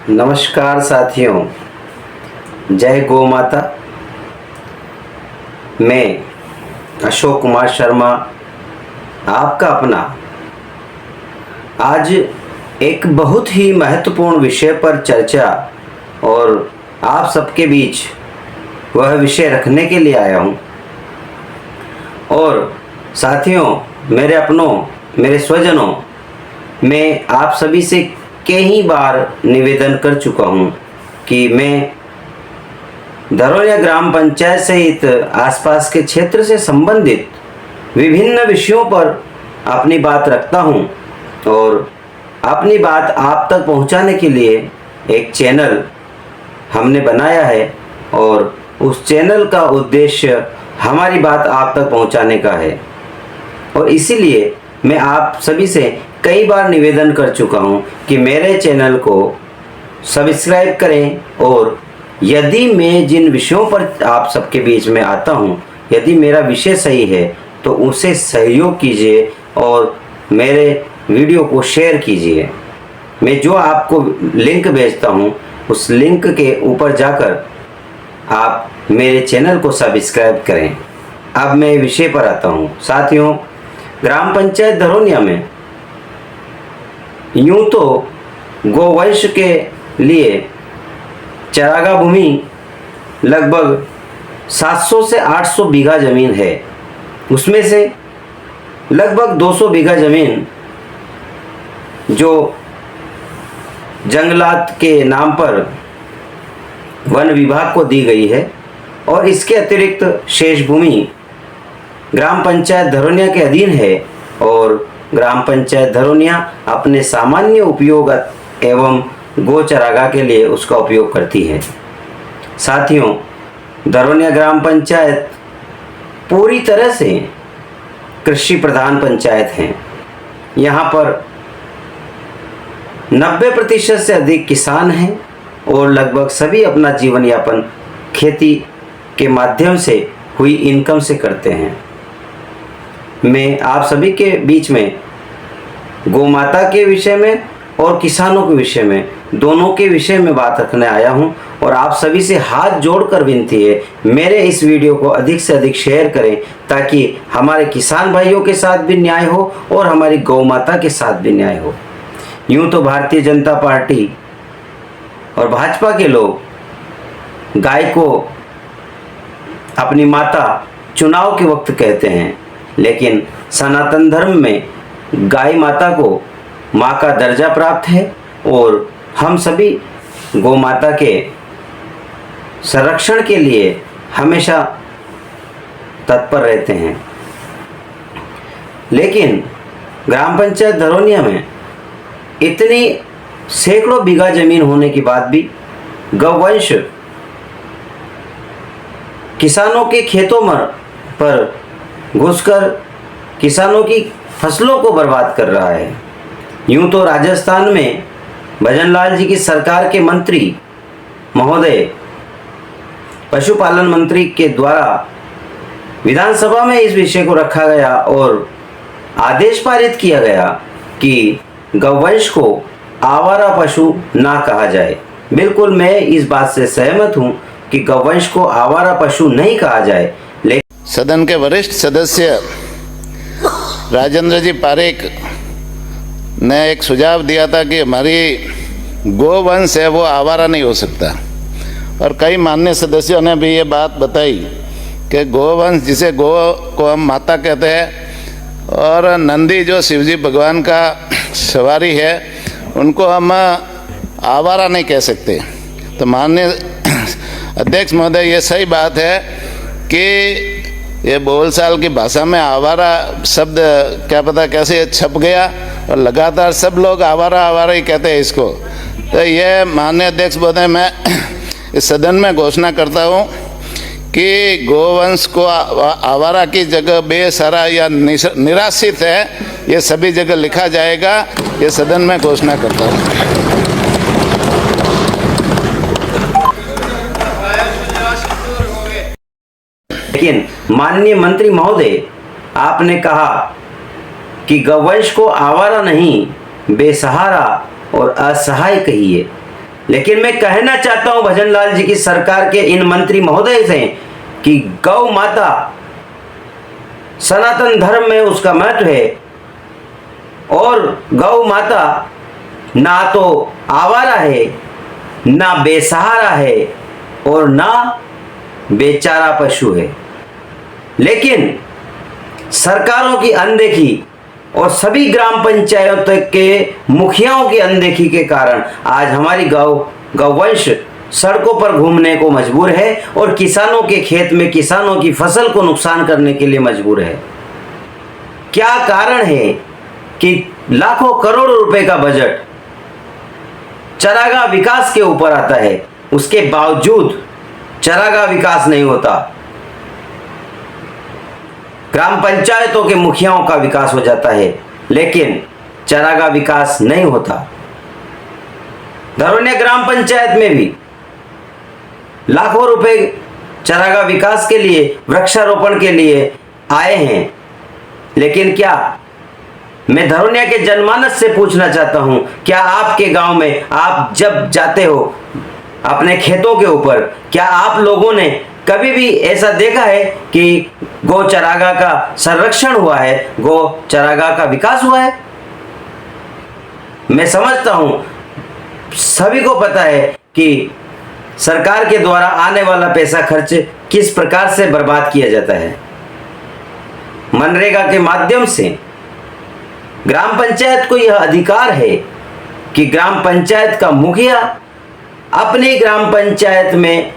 नमस्कार साथियों, जय गौ माता। मैं अशोक कुमार शर्मा, आपका अपना, आज एक बहुत ही महत्वपूर्ण विषय पर चर्चा और आप सबके बीच वह विषय रखने के लिए आया हूँ। और साथियों, मेरे अपनों, मेरे स्वजनों, मैं आप सभी से कई बार निवेदन कर चुका हूँ कि मैं धरोनिया ग्राम पंचायत सहित आसपास के क्षेत्र से संबंधित विभिन्न विषयों पर अपनी बात रखता हूँ और अपनी बात आप तक पहुँचाने के लिए एक चैनल हमने बनाया है और उस चैनल का उद्देश्य हमारी बात आप तक पहुँचाने का है। और इसीलिए मैं आप सभी से कई बार निवेदन कर चुका हूँ कि मेरे चैनल को सब्सक्राइब करें और यदि मैं जिन विषयों पर आप सबके बीच में आता हूँ, यदि मेरा विषय सही है तो उसे सहयोग कीजिए और मेरे वीडियो को शेयर कीजिए। मैं जो आपको लिंक भेजता हूँ उस लिंक के ऊपर जाकर आप मेरे चैनल को सब्सक्राइब करें। अब मैं विषय पर आता हूँ। साथियों, ग्राम पंचायत धरोनिया में यूँ तो गोवंश के लिए चरागा भूमि लगभग 700 से 800 बीघा ज़मीन है। उसमें से लगभग 200 बीघा ज़मीन जो जंगलात के नाम पर वन विभाग को दी गई है और इसके अतिरिक्त शेष भूमि ग्राम पंचायत धरोनिया के अधीन है और ग्राम पंचायत धरोनिया अपने सामान्य उपयोग एवं गो चरागाह के लिए उसका उपयोग करती है। साथियों, धरोनिया ग्राम पंचायत पूरी तरह से कृषि प्रधान पंचायत है। यहाँ पर 90% से अधिक किसान हैं और लगभग सभी अपना जीवन यापन खेती के माध्यम से हुई इनकम से करते हैं। मैं आप सभी के बीच में गौ माता के विषय में और किसानों के विषय में, दोनों के विषय में बात रखने आया हूं और आप सभी से हाथ जोड़कर विनती है, मेरे इस वीडियो को अधिक से अधिक शेयर करें ताकि हमारे किसान भाइयों के साथ भी न्याय हो और हमारी गौ माता के साथ भी न्याय हो। यूँ तो भारतीय जनता पार्टी और भाजपा के लोग गाय को अपनी माता चुनाव के वक्त कहते हैं, लेकिन सनातन धर्म में गाय माता को माँ का दर्जा प्राप्त है और हम सभी गौ माता के संरक्षण के लिए हमेशा तत्पर रहते हैं। लेकिन ग्राम पंचायत धरोनिया में इतनी सैकड़ों बीघा जमीन होने के बाद भी गौवंश किसानों के खेतों पर घुसकर किसानों की फसलों को बर्बाद कर रहा है। यूँ तो राजस्थान में भजनलाल जी की सरकार के मंत्री महोदय, पशुपालन मंत्री के द्वारा विधानसभा में इस विषय को रखा गया और आदेश पारित किया गया कि गौवंश को आवारा पशु ना कहा जाए। बिल्कुल मैं इस बात से सहमत हूँ कि गौवंश को आवारा पशु नहीं कहा जाए। सदन के वरिष्ठ सदस्य राजेंद्र जी पारेख ने एक सुझाव दिया था कि हमारी गोवंश है वो आवारा नहीं हो सकता, और कई माननीय सदस्यों ने भी ये बात बताई कि गोवंश, जिसे गो को हम माता कहते हैं, और नंदी जो शिवजी भगवान का सवारी है, उनको हम आवारा नहीं कह सकते। तो माननीय अध्यक्ष महोदय, ये सही बात है कि ये बोलचाल की भाषा में आवारा शब्द क्या पता कैसे छप गया और लगातार सब लोग आवारा आवारा ही कहते हैं इसको। तो ये माननीय अध्यक्ष महोदय, मैं इस सदन में घोषणा करता हूँ कि गोवंश को आवारा की जगह बेसहारा या निराश्रित है, ये सभी जगह लिखा जाएगा। ये सदन में घोषणा करता हूँ। लेकिन माननीय मंत्री महोदय, आपने कहा कि गौवंश को आवारा नहीं बेसहारा और असहाय कहिए। लेकिन मैं कहना चाहता हूं भजनलाल जी की सरकार के इन मंत्री महोदय से कि गौ माता सनातन धर्म में उसका महत्व है और गौ माता ना तो आवारा है, ना बेसहारा है और ना बेचारा पशु है। लेकिन सरकारों की अनदेखी और सभी ग्राम पंचायतों के मुखियाओं की अनदेखी के कारण आज हमारी गौवंश सड़कों पर घूमने को मजबूर है और किसानों के खेत में किसानों की फसल को नुकसान करने के लिए मजबूर है। क्या कारण है कि लाखों करोड़ों रुपए का बजट चरागाह विकास के ऊपर आता है, उसके बावजूद चरागाह विकास नहीं होता। ग्राम पंचायतों के मुखियाओं का विकास हो जाता है लेकिन चरागाह विकास नहीं होता। धरोनिया ग्राम पंचायत में भी लाखों रुपए चरागाह विकास के लिए, वृक्षारोपण के लिए आए हैं, लेकिन क्या मैं धरोनिया के जनमानस से पूछना चाहता हूं, क्या आपके गांव में आप जब जाते हो अपने खेतों के ऊपर, क्या आप लोगों ने कभी भी ऐसा देखा है कि गौ चरागाह का संरक्षण हुआ है, गौ चरागाह का विकास हुआ है? मैं समझता हूं सभी को पता है कि सरकार के द्वारा आने वाला पैसा खर्च किस प्रकार से बर्बाद किया जाता है। मनरेगा के माध्यम से ग्राम पंचायत को यह अधिकार है कि ग्राम पंचायत का मुखिया अपने ग्राम पंचायत में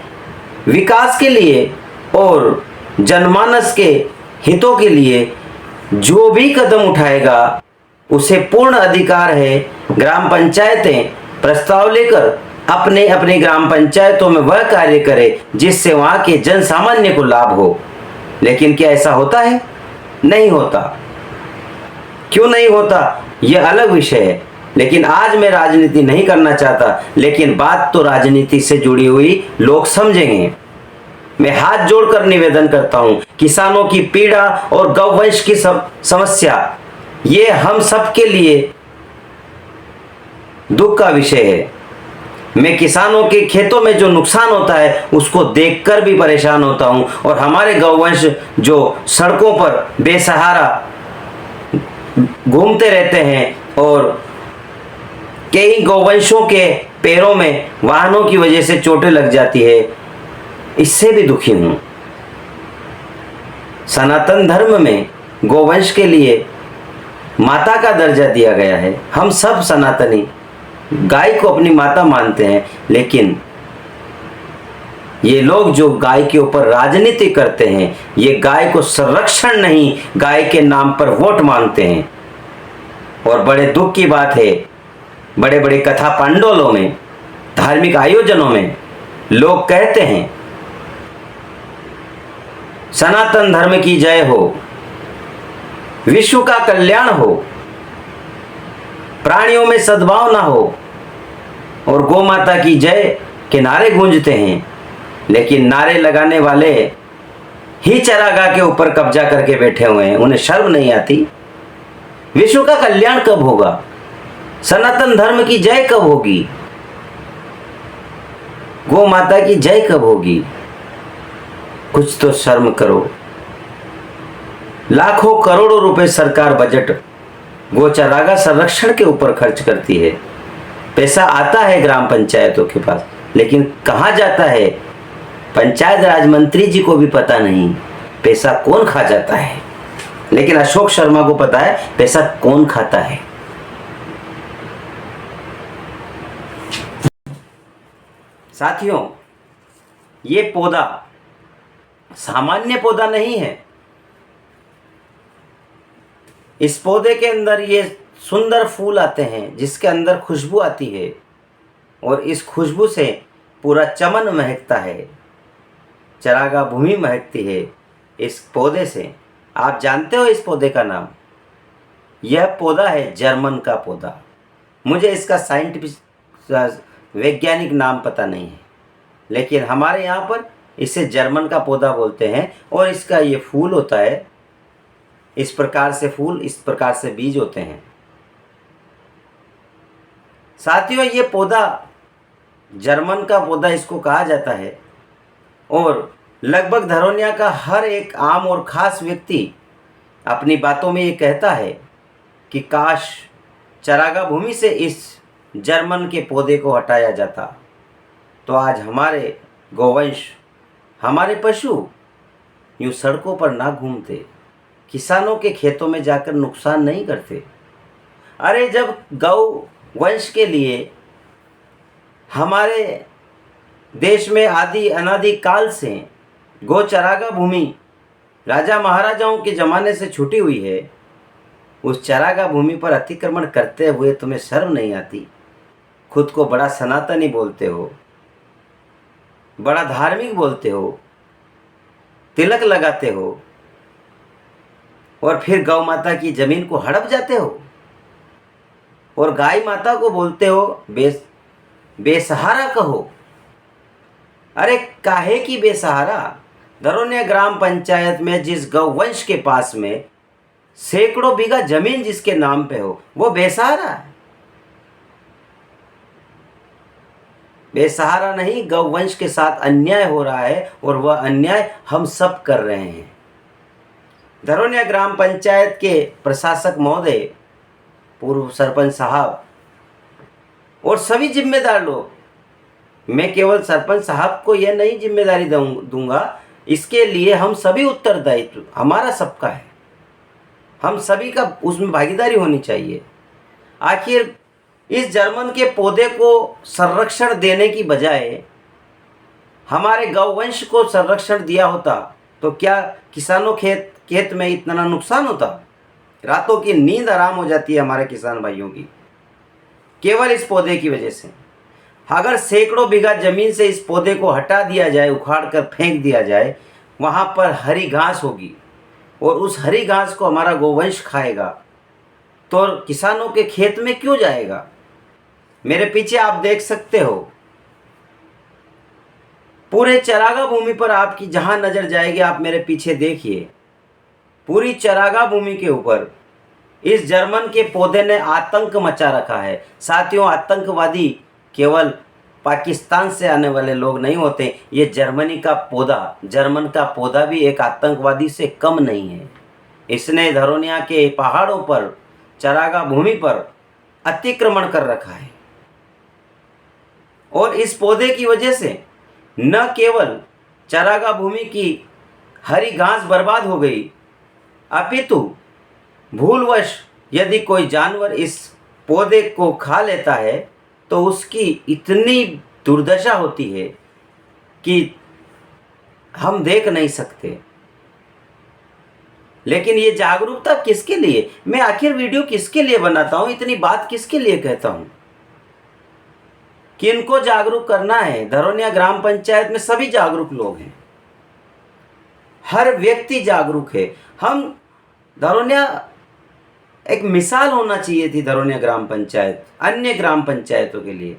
विकास के लिए और जनमानस के हितों के लिए जो भी कदम उठाएगा उसे पूर्ण अधिकार है। ग्राम पंचायतें प्रस्ताव लेकर अपने अपने ग्राम पंचायतों में वह कार्य करे जिससे वहां के जन सामान्य को लाभ हो। लेकिन क्या ऐसा होता है? नहीं होता। क्यों नहीं होता यह अलग विषय है, लेकिन आज मैं राजनीति नहीं करना चाहता, लेकिन बात तो राजनीति से जुड़ी हुई लोग समझेंगे। मैं हाथ जोड़कर निवेदन करता हूं, किसानों की पीड़ा और गौवंश की समस्या ये हम सबके लिए दुख का विषय है। मैं किसानों के खेतों में जो नुकसान होता है उसको देखकर भी परेशान होता हूं और हमारे गौवंश जो सड़कों पर बेसहारा घूमते रहते हैं और कई गौवंशों के पैरों में वाहनों की वजह से चोटें लग जाती है, इससे भी दुखी हूं। सनातन धर्म में गौवंश के लिए माता का दर्जा दिया गया है। हम सब सनातनी गाय को अपनी माता मानते हैं, लेकिन ये लोग जो गाय के ऊपर राजनीति करते हैं ये गाय को संरक्षण नहीं, गाय के नाम पर वोट मांगते हैं। और बड़े दुख की बात है, बड़े बड़े कथा पंडोलों में, धार्मिक आयोजनों में लोग कहते हैं सनातन धर्म की जय हो, विश्व का कल्याण हो, प्राणियों में सद्भावना हो और गौ माता की जय के नारे गूंजते हैं, लेकिन नारे लगाने वाले ही चरागाह के ऊपर कब्जा करके बैठे हुए हैं। उन्हें शर्म नहीं आती? विश्व का कल्याण कब होगा? सनातन धर्म की जय कब होगी? गौ माता की जय कब होगी? कुछ तो शर्म करो। लाखों करोड़ों रुपए सरकार बजट गौ चरागाह संरक्षण के ऊपर खर्च करती है। पैसा आता है ग्राम पंचायतों के पास, लेकिन कहाँ जाता है पंचायत राज मंत्री जी को भी पता नहीं पैसा कौन खा जाता है, लेकिन अशोक शर्मा को पता है पैसा कौन खाता है। साथियों, ये पौधा सामान्य पौधा नहीं है। इस पौधे के अंदर ये सुंदर फूल आते हैं जिसके अंदर खुशबू आती है और इस खुशबू से पूरा चमन महकता है, चरागाह भूमि महकती है इस पौधे से। आप जानते हो इस पौधे का नाम? यह पौधा है जर्मन का पौधा। मुझे इसका साइंटिफिक वैज्ञानिक नाम पता नहीं है, लेकिन हमारे यहाँ पर इसे जर्मन का पौधा बोलते हैं और इसका ये फूल होता है, इस प्रकार से फूल, इस प्रकार से बीज होते हैं। साथियों, ये पौधा जर्मन का पौधा इसको कहा जाता है। और लगभग धरोनिया का हर एक आम और ख़ास व्यक्ति अपनी बातों में ये कहता है कि काश चरागाह भूमि से इस जर्मन के पौधे को हटाया जाता तो आज हमारे गौवंश, हमारे पशु यूँ सड़कों पर ना घूमते, किसानों के खेतों में जाकर नुकसान नहीं करते। अरे जब गौ वंश के लिए हमारे देश में आदि अनादि काल से गौ चरागाह भूमि राजा महाराजाओं के ज़माने से छूटी हुई है, उस चरागाह भूमि पर अतिक्रमण करते हुए तुम्हें शर्म नहीं आती? खुद को बड़ा सनातनी बोलते हो, बड़ा धार्मिक बोलते हो, तिलक लगाते हो और फिर गौ माता की ज़मीन को हड़प जाते हो और गाय माता को बोलते हो बेसहारा कहो। अरे काहे की बेसहारा? धरोनिया ग्राम पंचायत में जिस गौ वंश के पास में सैकड़ों बीघा जमीन जिसके नाम पे हो, वो बेसहारा है? बेसहारा नहीं, गौ वंश के साथ अन्याय हो रहा है और वह अन्याय हम सब कर रहे हैं। धरोनिया ग्राम पंचायत के प्रशासक महोदय, पूर्व सरपंच साहब और सभी जिम्मेदार लोग, मैं केवल सरपंच साहब को यह नहीं जिम्मेदारी दूंगा, इसके लिए हम सभी उत्तरदायित्व हमारा सबका है, हम सभी का उसमें भागीदारी होनी चाहिए। आखिर इस जर्मन के पौधे को संरक्षण देने की बजाय हमारे गौवंश को संरक्षण दिया होता तो क्या किसानों खेत में इतना नुकसान होता? रातों की नींद आराम हो जाती है हमारे किसान भाइयों की केवल इस पौधे की वजह से। अगर सैकड़ों बीघा जमीन से इस पौधे को हटा दिया जाए, उखाड़ कर फेंक दिया जाए, वहाँ पर हरी घास होगी और उस हरी घास को हमारा गोवंश खाएगा, तो किसानों के खेत में क्यों जाएगा? मेरे पीछे आप देख सकते हो, पूरे चरागाह भूमि पर आपकी जहाँ नज़र जाएगी, आप मेरे पीछे देखिए, पूरी चरागाह भूमि के ऊपर इस जर्मन के पौधे ने आतंक मचा रखा है। साथियों, आतंकवादी केवल पाकिस्तान से आने वाले लोग नहीं होते, ये जर्मन का पौधा भी एक आतंकवादी से कम नहीं है। इसने धरोनिया के पहाड़ों पर, चरागाह भूमि पर अतिक्रमण कर रखा है और इस पौधे की वजह से न केवल चरागाह भूमि की हरी घास बर्बाद हो गई, अपितु भूलवश यदि कोई जानवर इस पौधे को खा लेता है तो उसकी इतनी दुर्दशा होती है कि हम देख नहीं सकते। लेकिन ये जागरूकता किसके लिए? मैं आखिर वीडियो किसके लिए बनाता हूँ, इतनी बात किसके लिए कहता हूँ? किनको जागरूक करना है? धरोनिया ग्राम पंचायत में सभी जागरूक लोग हैं, हर व्यक्ति जागरूक है। हम धरोनिया एक मिसाल होना चाहिए थी, धरोनिया ग्राम पंचायत अन्य ग्राम पंचायतों के लिए,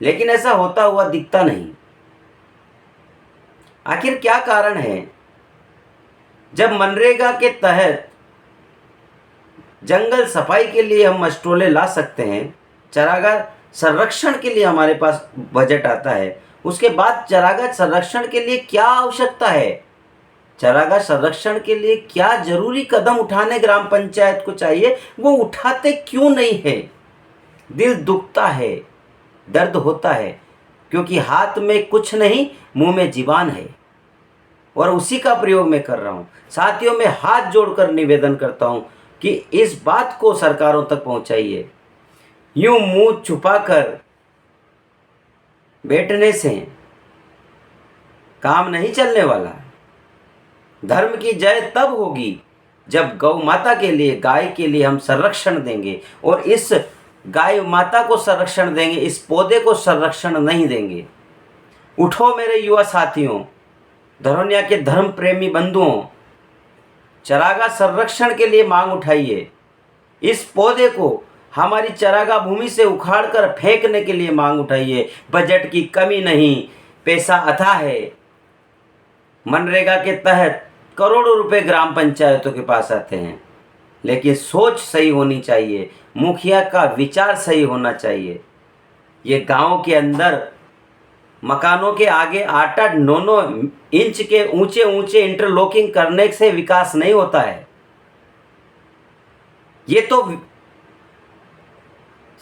लेकिन ऐसा होता हुआ दिखता नहीं। आखिर क्या कारण है? जब मनरेगा के तहत जंगल सफाई के लिए हम मस्टोले ला सकते हैं, चरागाह संरक्षण के लिए हमारे पास बजट आता है, उसके बाद चरागाह संरक्षण के लिए क्या आवश्यकता है, चरागाह संरक्षण के लिए क्या जरूरी कदम उठाने ग्राम पंचायत को चाहिए, वो उठाते क्यों नहीं है? दिल दुखता है, दर्द होता है, क्योंकि हाथ में कुछ नहीं, मुंह में जीवान है और उसी का प्रयोग मैं कर रहा हूँ। साथियों, मैं हाथ जोड़कर निवेदन करता हूँ कि इस बात को सरकारों तक पहुँचाइए। यूं मुंह छुपाकर बैठने से काम नहीं चलने वाला। धर्म की जय तब होगी जब गौ माता के लिए, गाय के लिए हम संरक्षण देंगे और इस गाय माता को संरक्षण देंगे, इस पौधे को संरक्षण नहीं देंगे। उठो मेरे युवा साथियों, धरोनिया के धर्म प्रेमी बंधुओं, चरागाह संरक्षण के लिए मांग उठाइए। इस पौधे को हमारी चरागाह भूमि से उखाड़कर फेंकने के लिए मांग उठाइए। बजट की कमी नहीं, पैसा अथाह है। मनरेगा के तहत करोड़ों रुपए ग्राम पंचायतों के पास आते हैं, लेकिन सोच सही होनी चाहिए, मुखिया का विचार सही होना चाहिए। ये गांव के अंदर मकानों के आगे 8-8, 9-9 इंच के ऊंचे ऊंचे इंटरलॉकिंग करने से विकास नहीं होता है। ये तो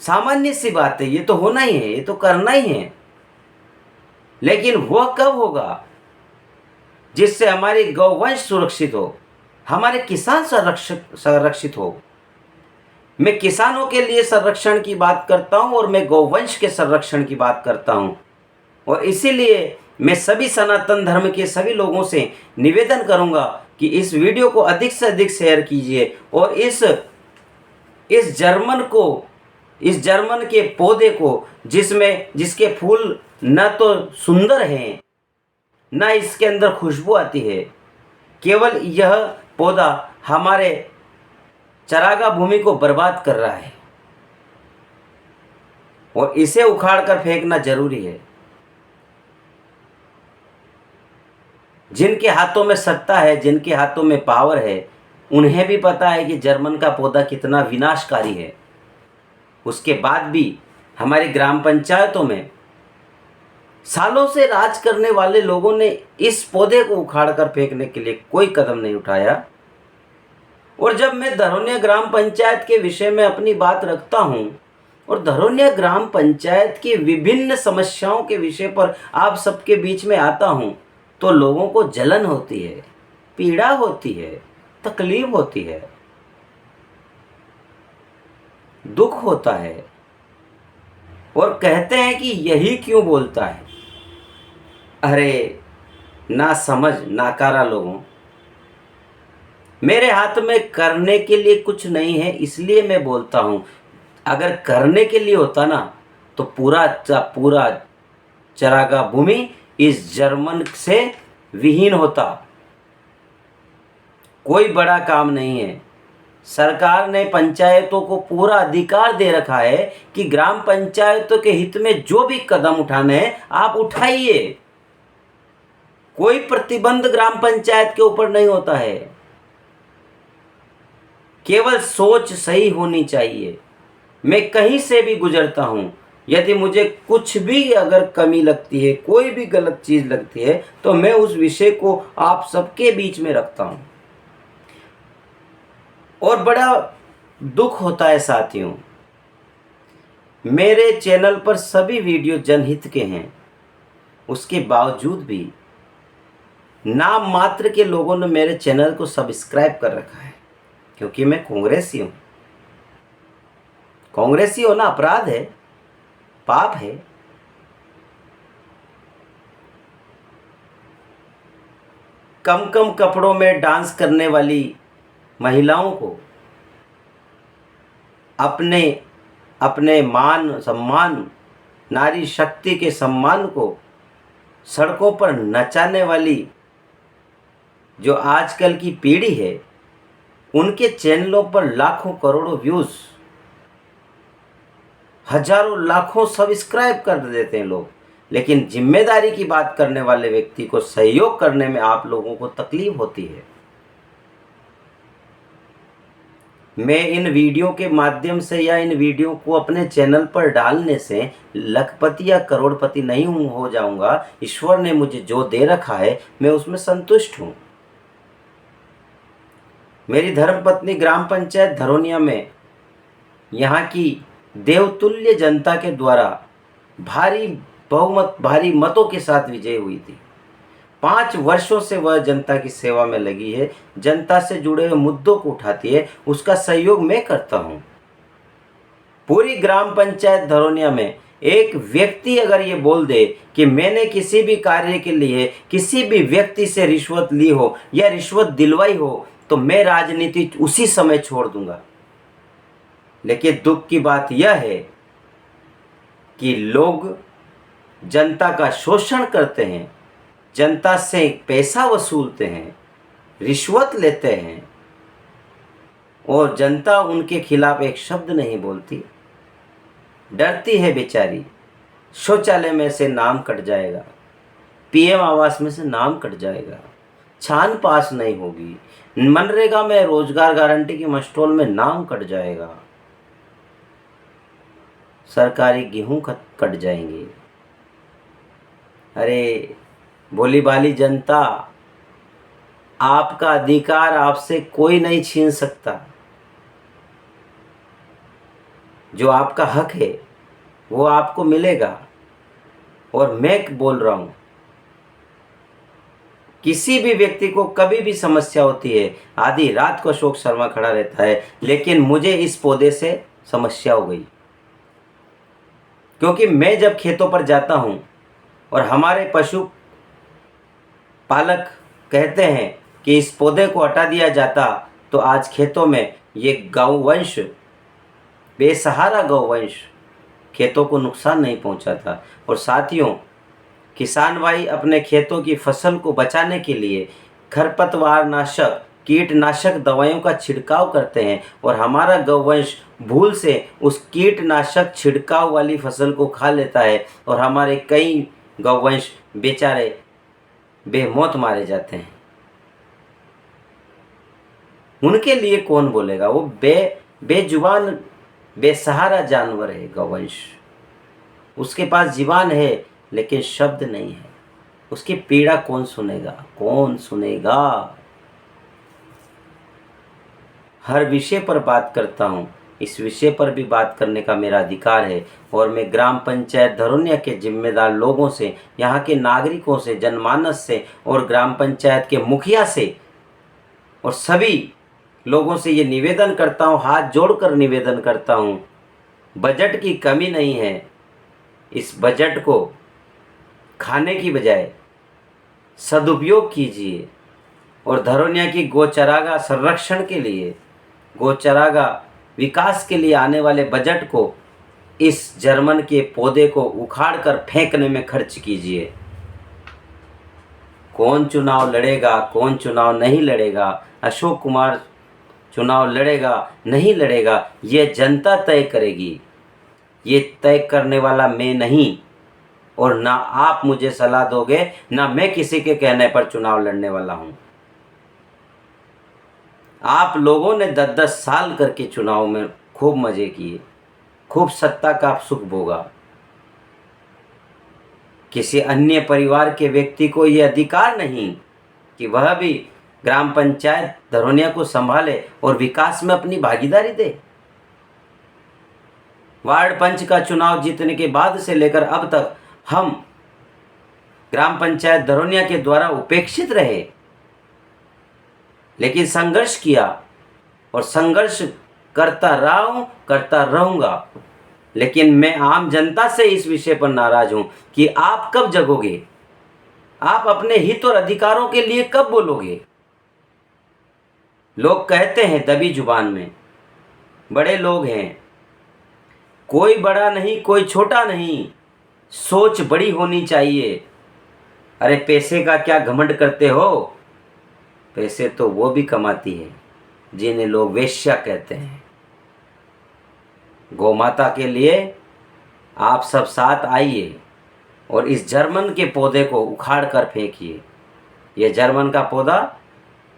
सामान्य सी बात है, ये तो होना ही है, ये तो करना ही है। लेकिन वह कब होगा जिससे हमारी गौवंश सुरक्षित हो, हमारे किसान संरक्षित हो। मैं किसानों के लिए संरक्षण की बात करता हूं और मैं गौवंश के संरक्षण की बात करता हूं। और इसीलिए मैं सभी सनातन धर्म के सभी लोगों से निवेदन करूंगा कि इस वीडियो को अधिक से अधिक शेयर कीजिए और इस जर्मन के पौधे को, जिसके फूल न तो सुंदर हैं न इसके अंदर खुशबू आती है, केवल यह पौधा हमारे चरागाह भूमि को बर्बाद कर रहा है और इसे उखाड़ कर फेंकना जरूरी है। जिनके हाथों में सत्ता है, जिनके हाथों में पावर है, उन्हें भी पता है कि जर्मन का पौधा कितना विनाशकारी है। उसके बाद भी हमारी ग्राम पंचायतों में सालों से राज करने वाले लोगों ने इस पौधे को उखाड़ कर फेंकने के लिए कोई कदम नहीं उठाया। और जब मैं धरोनिया ग्राम पंचायत के विषय में अपनी बात रखता हूं और धरोनिया ग्राम पंचायत की विभिन्न समस्याओं के विषय पर आप सबके बीच में आता हूं, तो लोगों को जलन होती है, पीड़ा होती है, तकलीफ होती है, दुख होता है और कहते हैं कि यही क्यों बोलता है। अरे ना समझ नाकारा लोगों, मेरे हाथ में करने के लिए कुछ नहीं है, इसलिए मैं बोलता हूं। अगर करने के लिए होता ना तो पूरा चरागाह भूमि इस जर्मन से विहीन होता। कोई बड़ा काम नहीं है। सरकार ने पंचायतों को पूरा अधिकार दे रखा है कि ग्राम पंचायतों के हित में जो भी कदम उठाने हैं आप उठाइए। कोई प्रतिबंध ग्राम पंचायत के ऊपर नहीं होता है, केवल सोच सही होनी चाहिए। मैं कहीं से भी गुजरता हूं, यदि मुझे कुछ भी अगर कमी लगती है, कोई भी गलत चीज लगती है, तो मैं उस विषय को आप सबके बीच में रखता हूं। और बड़ा दुख होता है साथियों, मेरे चैनल पर सभी वीडियो जनहित के हैं, उसके बावजूद भी नाम मात्र के लोगों ने मेरे चैनल को सब्सक्राइब कर रखा है, क्योंकि मैं कांग्रेसी हूं। कांग्रेसी होना अपराध है, पाप है। कम कम कपड़ों में डांस करने वाली महिलाओं को अपने मान सम्मान, नारी शक्ति के सम्मान को सड़कों पर नचाने वाली जो आजकल की पीढ़ी है, उनके चैनलों पर लाखों करोड़ों व्यूज, हजारों लाखों सब्सक्राइब कर देते हैं लोग, लेकिन जिम्मेदारी की बात करने वाले व्यक्ति को सहयोग करने में आप लोगों को तकलीफ होती है। मैं इन वीडियो के माध्यम से या इन वीडियो को अपने चैनल पर डालने से लखपति या करोड़पति नहीं हो जाऊंगा। ईश्वर ने मुझे जो दे रखा है मैं उसमें संतुष्ट हूं। मेरी धर्मपत्नी ग्राम पंचायत धरोनिया में यहाँ की देवतुल्य जनता के द्वारा भारी मतों के साथ विजय हुई थी। 5 वर्षों से वह जनता की सेवा में लगी है, जनता से जुड़े हुए मुद्दों को उठाती है, उसका सहयोग मैं करता हूं। पूरी ग्राम पंचायत धरोनिया में एक व्यक्ति अगर ये बोल दे कि मैंने किसी भी कार्य के लिए किसी भी व्यक्ति से रिश्वत ली हो या रिश्वत दिलवाई हो, तो मैं राजनीति उसी समय छोड़ दूंगा। लेकिन दुख की बात यह है कि लोग जनता का शोषण करते हैं, जनता से पैसा वसूलते हैं, रिश्वत लेते हैं और जनता उनके खिलाफ एक शब्द नहीं बोलती, डरती है बेचारी। शौचालय में से नाम कट जाएगा, पीएम आवास में से नाम कट जाएगा, छान पास नहीं होगी, मनरेगा में रोजगार गारंटी की मस्टोल में नाम कट जाएगा, सरकारी गेहूं कट जाएंगे। अरे भोली भाली जनता, आपका अधिकार आपसे कोई नहीं छीन सकता। जो आपका हक है वो आपको मिलेगा। और मैं बोल रहा हूं, किसी भी व्यक्ति को कभी भी समस्या होती है, आधी रात को अशोक शर्मा खड़ा रहता है, लेकिन मुझे इस पौधे से समस्या हो गई। क्योंकि मैं जब खेतों पर जाता हूं और हमारे पशु पालक कहते हैं कि इस पौधे को हटा दिया जाता तो आज खेतों में ये गौवंश, बेसहारा गौवंश खेतों को नुकसान नहीं पहुंचाता। और साथियों, किसान भाई अपने खेतों की फसल को बचाने के लिए खरपतवार नाशक, कीटनाशक दवाइयों का छिड़काव करते हैं और हमारा गौवंश भूल से उस कीटनाशक छिड़काव वाली फसल को खा लेता है और हमारे कई गौवंश बेचारे बेमौत मारे जाते हैं। उनके लिए कौन बोलेगा? वो बेजुबान बेसहारा जानवर है गौवंश। उसके पास जीवान है लेकिन शब्द नहीं है। उसकी पीड़ा कौन सुनेगा? कौन सुनेगा? हर विषय पर बात करता हूँ, इस विषय पर भी बात करने का मेरा अधिकार है। और मैं ग्राम पंचायत धरोनिया के जिम्मेदार लोगों से, यहाँ के नागरिकों से, जनमानस से और ग्राम पंचायत के मुखिया से और सभी लोगों से ये निवेदन करता हूँ, हाथ जोड़कर निवेदन करता हूँ, बजट की कमी नहीं है। इस बजट को खाने की बजाय सदुपयोग कीजिए और धरोनिया की गौचरागा संरक्षण के लिए, गौचरागा विकास के लिए आने वाले बजट को इस जर्मन के पौधे को उखाड़ कर फेंकने में खर्च कीजिए। कौन चुनाव लड़ेगा, कौन चुनाव नहीं लड़ेगा, अशोक कुमार चुनाव लड़ेगा नहीं लड़ेगा, ये जनता तय करेगी। ये तय करने वाला मैं नहीं, और ना आप मुझे सलाह दोगे, ना मैं किसी के कहने पर चुनाव लड़ने वाला हूं। आप लोगों ने 10-10 साल करके चुनाव में खूब मजे किए, खूब सत्ता का सुख भोगा। किसी अन्य परिवार के व्यक्ति को यह अधिकार नहीं कि वह भी ग्राम पंचायत धरोनिया को संभाले और विकास में अपनी भागीदारी दे। वार्ड पंच का चुनाव जीतने के बाद से लेकर अब तक हम ग्राम पंचायत धरोनिया के द्वारा उपेक्षित रहे, लेकिन संघर्ष किया और संघर्ष करता रहा हूं, करता रहूंगा। लेकिन मैं आम जनता से इस विषय पर नाराज हूं कि आप कब जगोगे? आप अपने हित और अधिकारों के लिए कब बोलोगे? लोग कहते हैं दबी जुबान में, बड़े लोग हैं, कोई बड़ा नहीं कोई छोटा नहीं, सोच बड़ी होनी चाहिए। अरे पैसे का क्या घमंड करते हो? पैसे तो वो भी कमाती है जिन्हें लोग वेश्या कहते हैं। गौ माता के लिए आप सब साथ आइए और इस जर्मन के पौधे को उखाड़ कर फेंकिए। यह जर्मन का पौधा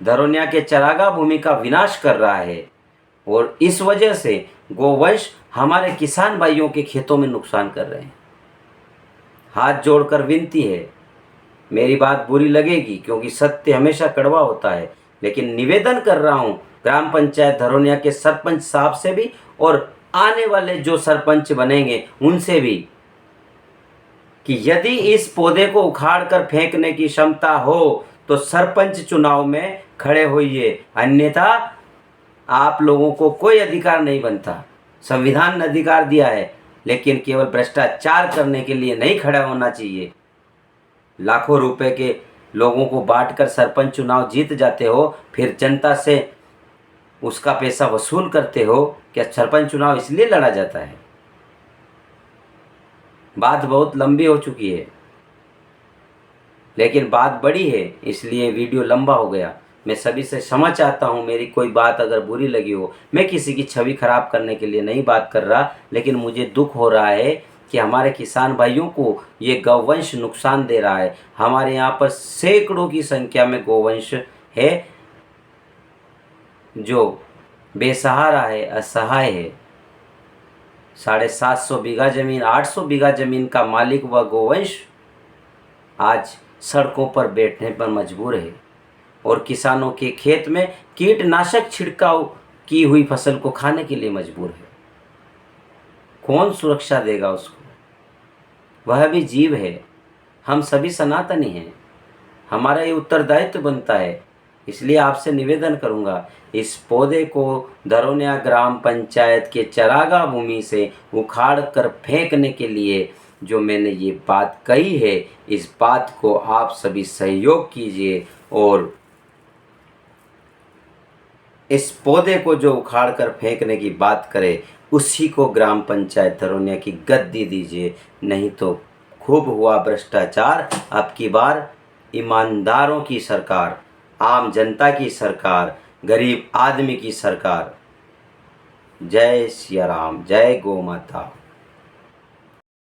धरोनिया के चरागा भूमि का विनाश कर रहा है और इस वजह से गोवंश हमारे किसान भाइयों के खेतों में नुकसान कर रहे हैं। हाथ जोड़कर विनती है, मेरी बात बुरी लगेगी क्योंकि सत्य हमेशा कड़वा होता है, लेकिन निवेदन कर रहा हूं ग्राम पंचायत धरोनिया के सरपंच साहब से भी और आने वाले जो सरपंच बनेंगे उनसे भी कि यदि इस पौधे को उखाड़ कर फेंकने की क्षमता हो तो सरपंच चुनाव में खड़े होइए, अन्यथा आप लोगों को कोई अधिकार नहीं बनता। संविधान ने अधिकार दिया है, लेकिन केवल भ्रष्टाचार करने के लिए नहीं खड़ा होना चाहिए। लाखों रुपए के लोगों को बांटकर सरपंच चुनाव जीत जाते हो, फिर जनता से उसका पैसा वसूल करते हो। क्या सरपंच चुनाव इसलिए लड़ा जाता है? बात बहुत लंबी हो चुकी है, लेकिन बात बड़ी है, इसलिए वीडियो लंबा हो गया। मैं सभी से क्षमा चाहता हूँ, मेरी कोई बात अगर बुरी लगी हो। मैं किसी की छवि खराब करने के लिए नहीं बात कर रहा, लेकिन मुझे दुख हो रहा है कि हमारे किसान भाइयों को ये गौवंश नुकसान दे रहा है। हमारे यहाँ पर सैकड़ों की संख्या में गौवंश है जो बेसहारा है, असहाय है। 750 बीघा जमीन, 800 बीघा जमीन का मालिक व गौवंश आज सड़कों पर बैठने पर मजबूर है और किसानों के खेत में कीटनाशक छिड़काव की हुई फसल को खाने के लिए मजबूर है। कौन सुरक्षा देगा उसको? वह भी जीव है, हम सभी सनातनी हैं, हमारा ये उत्तरदायित्व बनता है। इसलिए आपसे निवेदन करूंगा, इस पौधे को धरोनिया ग्राम पंचायत के चरागाह भूमि से उखाड़ कर फेंकने के लिए जो मैंने ये बात कही है, इस बात को आप सभी सहयोग कीजिए और इस पौधे को जो उखाड़ कर फेंकने की बात करे उसी को ग्राम पंचायत धरोनिया की गद्दी दीजिए। नहीं तो खूब हुआ भ्रष्टाचार। अब की बार ईमानदारों की सरकार, आम जनता की सरकार, गरीब आदमी की सरकार। जय सिया राम, जय गौ माता।